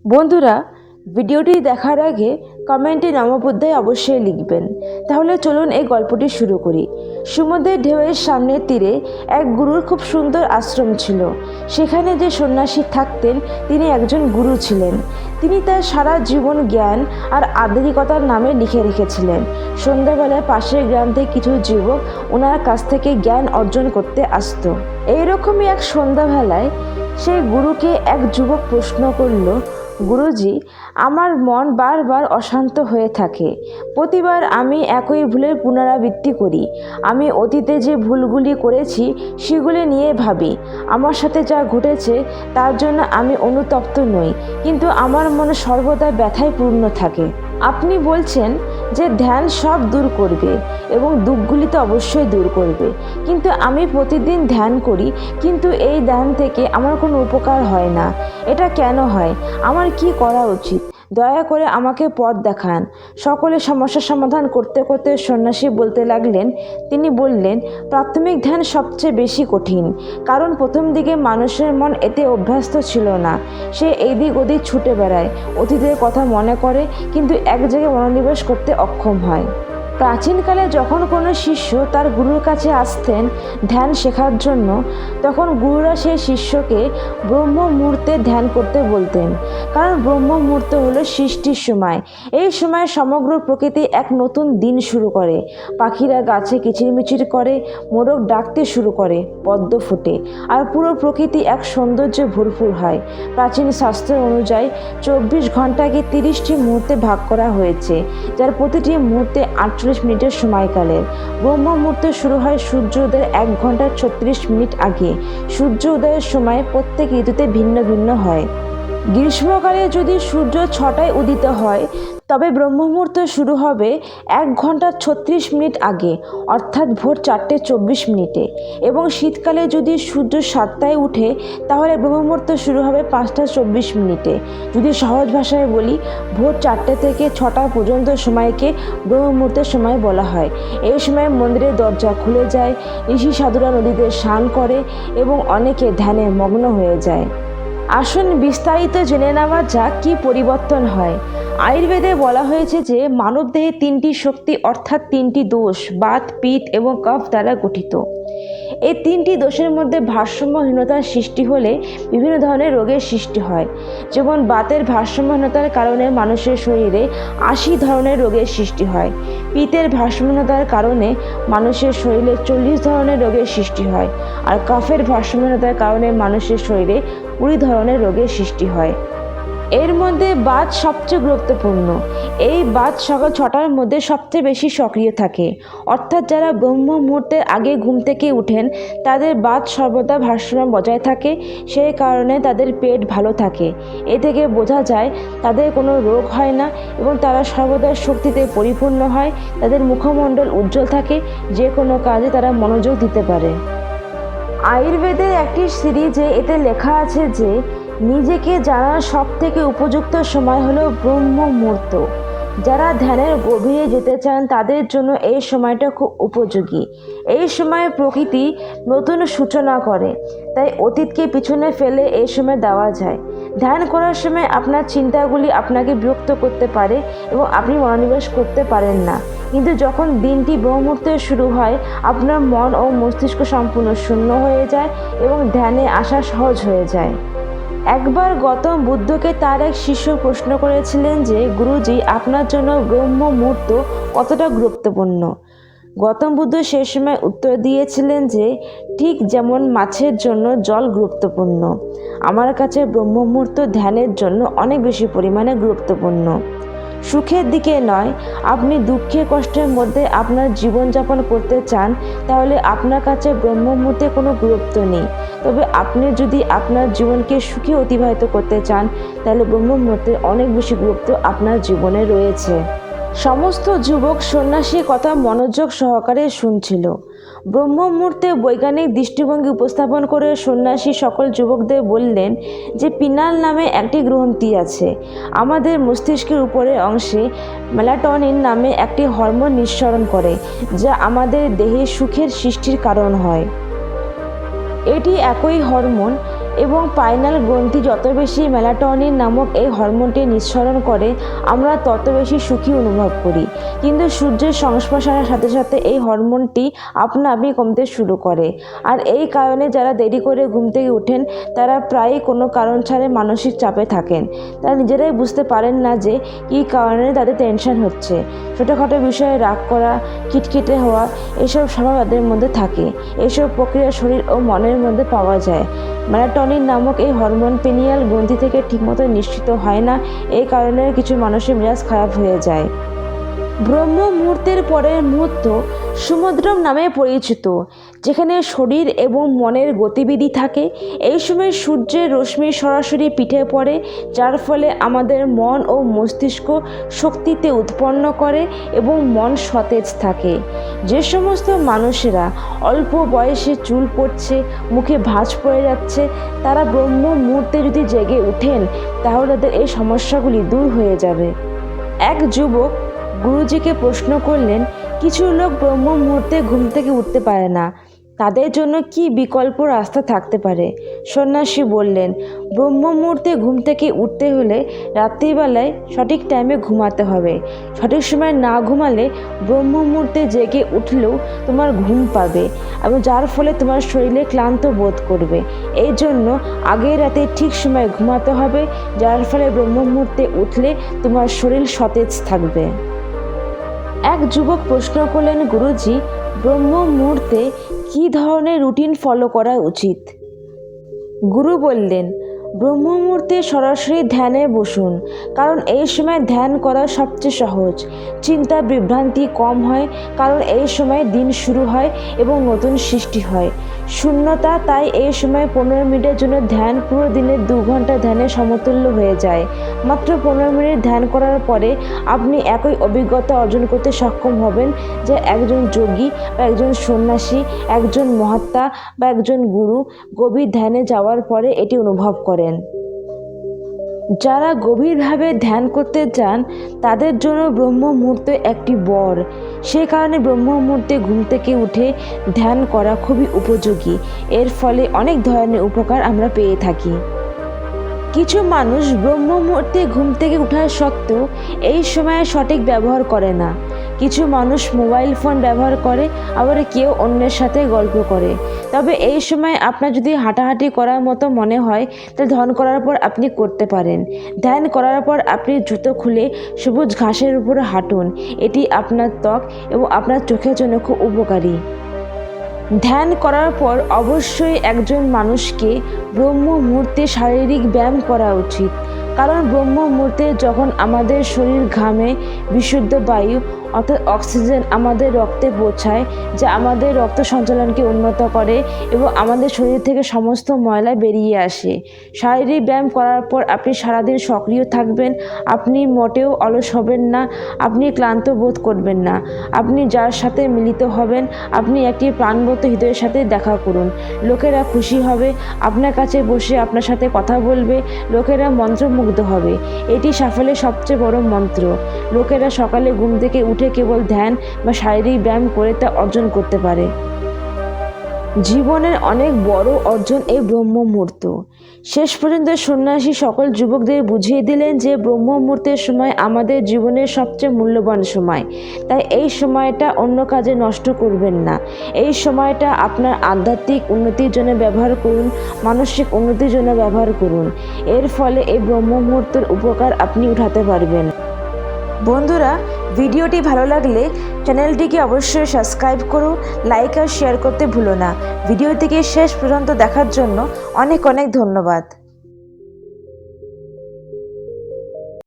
বন্ধুরা, ভিডিওটি দেখার আগে কমেন্টে নমঃবুদ্ধায় অবশ্যই লিখবেন। তাহলে চলুন এই গল্পটি শুরু করি। সমুদ্রের ঢেউয়ের সামনের তীরে এক গুরুর খুব সুন্দর আশ্রম ছিল। সেখানে যে সন্ন্যাসী থাকতেন তিনি একজন গুরু ছিলেন। তিনি তার সারা জীবন জ্ঞান আর আধ্যাত্মিকতার নামে লিখে রেখেছিলেন। সন্ধ্যাবেলায় পাশের গ্রাম থেকে কিছু যুবক ওনার কাছ থেকে জ্ঞান অর্জন করতে আসতো। এইরকমই এক সন্ধ্যাবেলায় সেই গুরুকে এক যুবক প্রশ্ন করল, গুরুজি, আমার মন বারবার অশান্ত হয়ে থাকে। প্রতিবার আমি একই ভুলের পুনরাবৃত্তি করি। আমি অতীতে যে ভুলগুলি করেছি সেগুলি নিয়ে ভাবি। আমার সাথে যা ঘটেছে তার জন্য আমি অনুতপ্ত নই, কিন্তু আমার মন সর্বদা ব্যথায় পূর্ণ থাকে। আপনি বলছেন যে ধ্যান সব দূর করবে এবং দুঃখগুলি তো অবশ্যই দূর করবে, কিন্তু আমি প্রতিদিন ধ্যান করি, কিন্তু এই ধ্যান থেকে আমার কোনো উপকার হয় না। এটা কেন হয়? আমার কি করা উচিত? দয়া করে আমাকে পথ দেখান। সকলে সমস্যার সমাধান করতে করতে সন্ন্যাসী বলতে লাগলেন, তিনি বললেন, প্রাথমিক ধ্যান সবচেয়ে বেশি কঠিন, কারণ প্রথম দিকে মানুষের মন এতে অভ্যস্ত ছিল না। সে এইদিক ওদিক ছুটে বেড়ায়, অতীতের কথা মনে করে, কিন্তু এক জায়গায় মনোনিবেশ করতে অক্ষম হয়। প্রাচীনকালে যখন কোনো শিষ্য তার গুরুর কাছে আসতেন ধ্যান শেখার জন্য, তখন গুরুরা সেই শিষ্যকে ব্রহ্ম মুহূর্তে ধ্যান করতে বলতেন, কারণ ব্রহ্ম মুহূর্ত হলো সৃষ্টির সময়। এই সময় সমগ্র প্রকৃতি এক নতুন দিন শুরু করে। পাখিরা গাছে কিচিরমিচির করে, মোরগ ডাকতে শুরু করে, পদ্ম ফোটে, আর পুরো প্রকৃতি এক সৌন্দর্যে ভরপুর হয়। প্রাচীন শাস্ত্র অনুযায়ী 24 ঘন্টাকে 30টি মুহূর্তে ভাগ করা হয়েছে, যার প্রতিটি মুহূর্তে 48 মিনিটের সময়কালের। ব্রহ্ম মুহূর্ত শুরু হয় সূর্য উদয়ের 1 ঘন্টা 36 মিনিট আগে। সূর্য উদয়ের সময় প্রত্যেক ঋতুতে ভিন্ন ভিন্ন হয়। গ্রীষ্মকালে যদি সূর্য 6টায় উদিত হয়, তবে ব্রহ্ম মুহূর্ত শুরু হবে 1 ঘন্টা 36 মিনিট আগে, অর্থাৎ ভোর 4টে 24 মিনিটে। এবং শীতকালে যদি সূর্য 7টায় উঠে, তাহলে ব্রহ্ম মুহূর্ত শুরু হবে 5টা 24 মিনিটে। যদি সহজ ভাষায় বলি, ভোর 4টে থেকে 6টা পর্যন্ত সময়কে ব্রহ্ম মুহূর্তের সময় বলা হয়। এই সময় মন্দিরের দরজা খুলে যায়, ঋষি সাধুরা নদীতে স্নান করে এবং অনেকে ধ্যানে মগ্ন হয়ে যায়। আসুন বিস্তারিত জেনে নেওয়া যাক কী পরিবর্তন হয়। আয়ুর্বেদে বলা হয়েছে যে মানবদেহে 3টি শক্তি, অর্থাৎ 3টি দোষ, বাত, পিত্ত এবং কফ দ্বারা গঠিত। এই 3টি দোষের মধ্যে ভারসাম্যহীনতার সৃষ্টি হলে বিভিন্ন ধরনের রোগের সৃষ্টি হয়। যেমন বাতের ভারসাম্যহীনতার কারণে মানুষের শরীরে 80 ধরনের রোগের সৃষ্টি হয়। পিত্তের ভারসাম্যহীনতার কারণে মানুষের শরীরে 40 ধরনের রোগের সৃষ্টি হয়। আর কফের ভারসাম্যহীনতার কারণে মানুষের শরীরে 20 ধরনের রোগের সৃষ্টি হয়। এর মধ্যে বাত সবচেয়ে গুরুত্বপূর্ণ। এই বাত সকাল 6টার মধ্যে সবচেয়ে বেশি সক্রিয় থাকে, অর্থাৎ যারা ব্রহ্ম মুহূর্তের আগে ঘুম থেকে উঠেন তাদের বাত সর্বদা ভারসাম্য বজায় থাকে, সেই কারণে তাদের পেট ভালো থাকে। এ থেকে বোঝা যায় তাদের কোনো রোগ হয় না এবং তারা সর্বদা শক্তিতে পরিপূর্ণ হয়। তাদের মুখমণ্ডল উজ্জ্বল থাকে, যে কোনো কাজে তারা মনোযোগ দিতে পারে। আয়ুর্বেদের একটি সিরিজে এতে লেখা আছে যে নিজেকে জানার সবথেকে উপযুক্ত সময় হলো ব্রহ্ম মুহূর্ত। যারা ধ্যানের গভীরে যেতে চান তাদের জন্য এই সময়টা খুব উপযোগী। এই সময়ে প্রকৃতি নতুন সূচনা করে, তাই অতীতকে পিছনে ফেলে এই সময় দেওয়া যায়। ধ্যান করার সময় আপনার চিন্তাগুলি আপনাকে বিরক্ত করতে পারে এবং আপনি মনোনিবেশ করতে পারেন না, কিন্তু যখন দিনটি ব্রহ্ম মুহূর্তে শুরু হয়, আপনার মন ও মস্তিষ্ক সম্পূর্ণ শূন্য হয়ে যায় এবং ধ্যানে আসা সহজ হয়ে যায়। একবার গৌতম বুদ্ধকে তার এক শিষ্য প্রশ্ন করেছিলেন যে, গুরুজি, আপনার জন্য ব্রহ্ম মুহূর্ত কতটা গুরুত্বপূর্ণ? গৌতম বুদ্ধ সে সময় উত্তর দিয়েছিলেন যে, ঠিক যেমন মাছের জন্য জল গুরুত্বপূর্ণ, আমার কাছে ব্রহ্ম মুহূর্ত ধ্যানের জন্য অনেক বেশি পরিমাণে গুরুত্বপূর্ণ। সুখের দিকে নয়, আপনি দুঃখে কষ্টের মধ্যে আপনার জীবনযাপন করতে চান, তাহলে আপনার কাছে ব্রহ্ম মুহূর্তে কোনো গুরুত্ব নেই। তবে আপনি যদি আপনার জীবনকে সুখে অতিবাহিত করতে চান, তাহলে ব্রহ্ম মুহূর্তের অনেক বেশি গুরুত্ব আপনার জীবনে রয়েছে। সমস্ত যুবক সন্ন্যাসীর কথা মনোযোগ সহকারে শুনছিল। ব্রহ্ম মুহূর্তে বৈজ্ঞানিক দৃষ্টিভঙ্গি উপস্থাপন করে সন্ন্যাসী সকল যুবকদের বললেন যে পিনাল নামে একটি গ্রন্থি আছে। আমাদের মস্তিষ্কের উপরের অংশে মেলাটোনিন নামে একটি হরমোন নিঃসরণ করে, যা আমাদের দেহে সুখের সৃষ্টির কারণ হয়। এটি একই হরমোন এবং পাইনাল গ্রন্থি যত বেশি মেলাটোনিন নামক এই হরমোনটি নিঃসরণ করে আমরা তত বেশি সুখী অনুভব করি। কিন্তু সূর্যের সংস্পর্শ আসার সাথে সাথে এই হরমোনটি আপনা আপনি কমতে শুরু করে। আর এই কারণে যারা দেরি করে ঘুম থেকে ওঠেন তারা প্রায়ই কোনো কারণ ছাড়াই মানসিক চাপে থাকেন। তারা নিজেরাই বুঝতে পারেন না যে কী কারণে তাদের টেনশন হচ্ছে। ছোটোখাটো বিষয়ে রাগ করা, খিটখিটে হওয়া এসব স্বভাব তাদের মধ্যে থাকে। এসব প্রক্রিয়া শরীর ও মনের মধ্যে পাওয়া যায়। মেলাটোনিন নামক এই হরমোন পিনিয়াল গ্রন্থি থেকে ঠিকমতো নিঃসৃত হয় না। এই কারণে কিছু মানুষের মেজাজ খারাপ হয়ে যায়। ব্রহ্ম মুহূর্তের পরের মুহূর্ত সমুদ্রম নামে পরিচিত, যেখানে শরীর এবং মনের গতিবিধি থাকে। এই সময় সূর্যের রশ্মি সরাসরি পিঠে পড়ে, যার ফলে আমাদের মন ও মস্তিষ্ক শক্তিতে উৎপন্ন করে এবং মন সতেজ থাকে। যে সমস্ত মানুষেরা অল্প বয়সে চুল পড়ছে, মুখে ভাঁজ পড়ে যাচ্ছে, তারা ব্রহ্ম মুহূর্তে যদি জেগে ওঠেন তাহলে তাদের এই সমস্যাগুলি দূর হয়ে যাবে। এক যুবক গুরুজিকে প্রশ্ন করলেন, কিছু লোক ব্রহ্ম মুহূর্তে ঘুম থেকে উঠতে পারে না, তাদের জন্য কি বিকল্প রাস্তা থাকতে পারে? সন্ন্যাসী বললেন, ব্রহ্ম মুহূর্তে ঘুম থেকে উঠতে হলে রাত্রিবেলায় সঠিক টাইমে ঘুমাতে হবে। সঠিক সময় না ঘুমালে ব্রহ্ম মুহূর্তে জেগে উঠলেও তোমার ঘুম পাবে এবং যার ফলে তোমার শরীরে ক্লান্ত বোধ করবে। এই জন্য আগের রাতে ঠিক সময় ঘুমাতে হবে, যার ফলে ব্রহ্ম মুহূর্তে উঠলে তোমার শরীর সতেজ থাকবে। এক যুবক প্রশ্ন করলেন, গুরুজি, ব্রহ্ম মুহূর্তে কী ধরনের রুটিন ফলো করা উচিত? গুরু বললেন, ব্রহ্ম মুহূর্তে সরাসরি ধ্যানে বসুন, কারণ এই সময় ধ্যান করা সবচেয়ে সহজ। চিন্তা বিভ্রান্তি কম হয়, কারণ এই সময় দিন শুরু হয় এবং নতুন সৃষ্টি হয়। শূন্যতা, তাই এই সময় 15 মিনিটের জন্য ধ্যান পুরো দিনের 2 ঘন্টা ধ্যানের সমতুল্য হয়ে যায়। মাত্র 15 মিনিট ধ্যান করার পরে আপনি একই অভিজ্ঞতা অর্জন করতে সক্ষম হবেন যে একজন যোগী বা একজন সন্ন্যাসী, একজন মহাত্মা বা একজন গুরু গভীর ধ্যানে যাওয়ার পরে এটি অনুভব করেন। যারা গভীরভাবে ধ্যান করতে চান তাদের জন্য ব্রহ্ম মুহূর্ত একটি বর। সে কারণে ব্রহ্ম মুহূর্তে ঘুম থেকে উঠে ধ্যান করা খুবই উপযোগী। এর ফলে অনেক ধরনের উপকার আমরা পেয়ে থাকি। কিছু মানুষ ব্রহ্ম মুহূর্তে ঘুম থেকে ওঠার সত্ত্বেও এই সময়ে সঠিক ব্যবহার করে না। কিছু মানুষ মোবাইল ফোন ব্যবহার করে, আবার কেউ অন্যের সাথে গল্প করে। তবে এই সময় আপনার যদি হাঁটাহাঁটি করার মতো মনে হয় তাহলে ধ্যান করার পর আপনি করতে পারেন। ধ্যান করার পর আপনি জুতো খুলে সবুজ ঘাসের উপরে হাঁটুন। এটি আপনার ত্বক এবং আপনার চোখের জন্য খুব উপকারী। ধ্যান করার পর অবশ্যই একজন মানুষকে ব্রহ্ম মুহূর্তে শারীরিক ব্যায়াম করা উচিত, কারণ ব্রহ্ম মুহূর্তে যখন আমাদের শরীর ঘামে, বিশুদ্ধ বায়ু অর্থাৎ অক্সিজেন আমাদের রক্তে পৌঁছায়, যা আমাদের রক্ত সঞ্চালনকে উন্নত করে এবং আমাদের শরীর থেকে সমস্ত ময়লা বেরিয়ে আসে। শারীরিক ব্যায়াম করার পর আপনি সারাদিন সক্রিয় থাকবেন, আপনি মোটেও অলস হবেন না, আপনি ক্লান্ত বোধ করবেন না। আপনি যার সাথে মিলিত হবেন, আপনি একটি প্রাণবন্ত হৃদয়ের সাথে দেখা করুন। লোকেরা খুশি হবে, আপনার কাছে বসে আপনার সাথে কথা বলবে, লোকেরা মন্ত্রমুগ্ধ হবে। এটি সাফল্যের সবচেয়ে বড় মন্ত্র। লোকেরা সকালে ঘুম থেকে উঠে কেবল ধ্যান বা শারীরিক ব্যায়াম করে তা অর্জন করতে পারে। জীবনের অনেক বড় অর্জন এই ব্রহ্ম মুহূর্ত। শেষ পর্যন্ত সন্ন্যাসী সকল যুবকদের বুঝিয়ে দিলেন যে ব্রহ্ম মুহূর্তের সময় আমাদের জীবনের সবচেয়ে মূল্যবান সময়। তাই এই সময়টা অন্য কাজে নষ্ট করবেন না। এই সময়টা আপনার আধ্যাত্মিক উন্নতির জন্য ব্যবহার করুন, মানসিক উন্নতির জন্য ব্যবহার করুন। এর ফলে এই ব্রহ্ম মুহূর্তের উপকার আপনি উঠাতে পারবেন। বন্ধুরা, ভিডিওটি ভালো লাগলে চ্যানেলটিকে অবশ্যই সাবস্ক্রাইব করো, লাইক আর শেয়ার করতে ভুলো না। ভিডিওটিকে শেষ পর্যন্ত দেখার জন্য অনেক অনেক ধন্যবাদ।